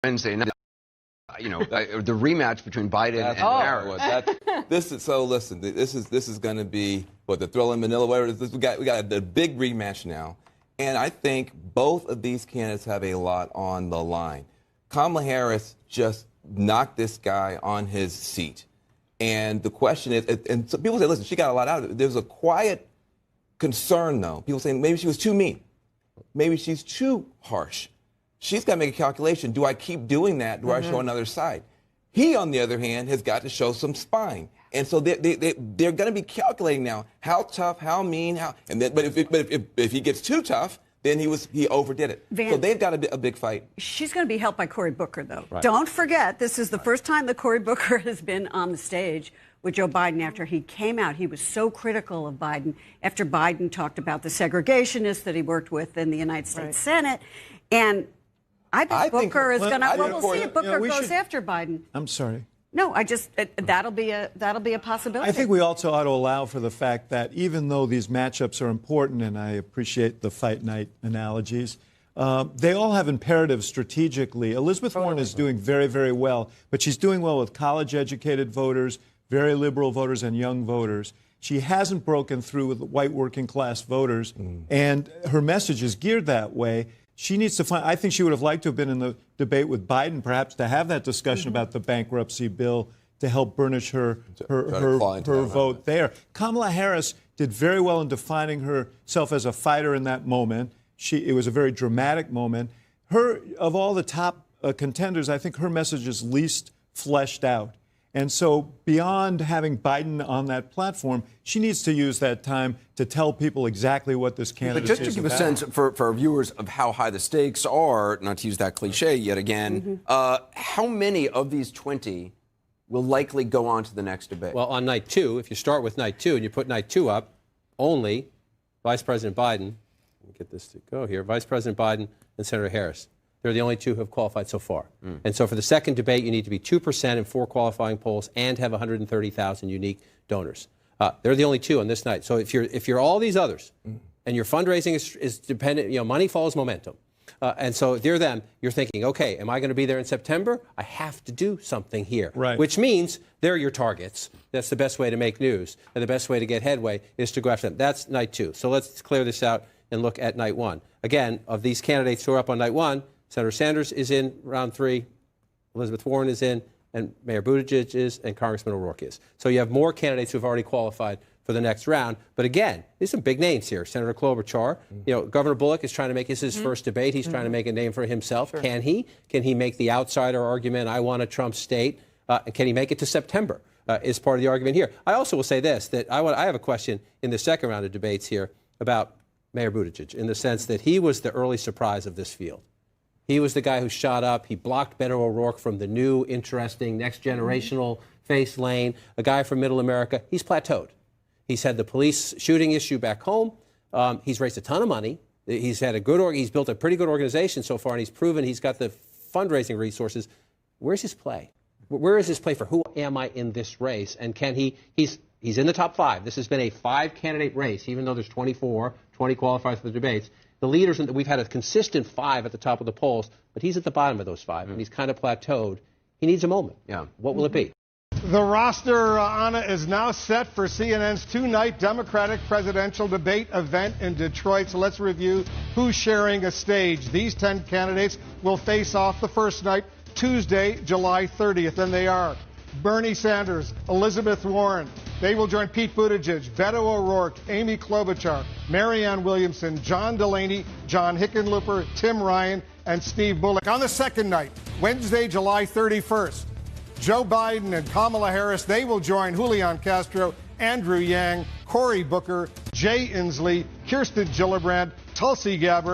Wednesday night. The rematch between Biden and Harris. This is going to be the Thriller in Manila. Whatever it is. We got a big rematch now, and I think both of these candidates have a lot on the line. Kamala Harris just knocked this guy on his seat, and the question is, and so people say, listen, she got a lot out of it. There's a quiet concern, though. People saying maybe she was too mean, maybe she's too harsh. She's got to make a calculation. Do I keep doing that? Do I show another side? He, on the other hand, has got to show some spine. And so they're going to be calculating now how tough, how mean, but if he gets too tough, then he overdid it. So they've got a big fight. She's going to be helped by Cory Booker, though. Right. Don't forget, this is the first time that Cory Booker has been on the stage with Joe Biden after he came out. He was so critical of Biden after Biden talked about the segregationists that he worked with in the United States Senate. And I bet Booker is going to. Well, we'll see if Booker goes after Biden. I'm sorry. No, that'll be a possibility. I think we also ought to allow for the fact that even though these matchups are important, and I appreciate the fight night analogies, they all have imperatives strategically. Elizabeth Warren is doing very, very well, but she's doing well with college-educated voters, very liberal voters, and young voters. She hasn't broken through with white working-class voters, and her message is geared that way. She needs to find. I think she would have liked to have been in the debate with Biden, perhaps to have that discussion about the bankruptcy bill to help burnish her vote there. Kamala Harris did very well in defining herself as a fighter in that moment. It was a very dramatic moment. Of all the top contenders, I think her message is least fleshed out. And so beyond having Biden on that platform, she needs to use that time to tell people exactly what this candidate is. But just to give a sense for our viewers of how high the stakes are, not to use that cliche yet again, how many of these 20 will likely go on to the next debate? Well, on night two, if you start with night two and you put night two up, only Vice President Biden, let me get this to go here, Vice President Biden and Senator Harris. They're the only two who have qualified so far. And so for the second debate, you need to be 2% in 4 qualifying polls and have 130,000 unique donors. They're the only two on this night. So if you're all these others and your fundraising is dependent, money follows momentum. And so if you're them, you're thinking, okay, am I going to be there in September? I have to do something here. Right. Which means they're your targets. That's the best way to make news. And the best way to get headway is to go after them. That's night two. So let's clear this out and look at night one. Again, of these candidates who are up on night one, Senator Sanders is in round 3, Elizabeth Warren is in, and Mayor Buttigieg is, and Congressman O'Rourke is. So you have more candidates who have already qualified for the next round. But again, there's some big names here. Senator Klobuchar, Governor Bullock is trying to make this his first debate. He's trying to make a name for himself. Sure. Can he? Can he make the outsider argument, I want a Trump state? And can he make it to September? Is part of the argument here. I also will say this, that I have a question in the second round of debates here about Mayor Buttigieg, in the sense that he was the early surprise of this field. He was the guy who shot up. He blocked Beto O'Rourke from the new, interesting, next-generational face lane, a guy from Middle America. He's plateaued. He's had the police shooting issue back home. He's raised a ton of money. He's built a pretty good organization so far, and he's proven he's got the fundraising resources. Where's his play? Where is his play for who am I in this race? And can he's in the top 5. This has been a 5-candidate race, even though there's 20 qualifiers for the debates. The leaders, we've had a consistent 5 at the top of the polls, but he's at the bottom of those 5, and he's kind of plateaued. He needs a moment. Yeah. What will it be? The roster, Anna, is now set for CNN's 2-night Democratic presidential debate event in Detroit. So let's review who's sharing a stage. These 10 candidates will face off the first night, Tuesday, July 30th, and they are Bernie Sanders, Elizabeth Warren. They will join Pete Buttigieg, Beto O'Rourke, Amy Klobuchar, Marianne Williamson, John Delaney, John Hickenlooper, Tim Ryan, and Steve Bullock. On the second night, Wednesday, July 31st, Joe Biden and Kamala Harris, they will join Julian Castro, Andrew Yang, Cory Booker, Jay Inslee, Kirsten Gillibrand, Tulsi Gabbard,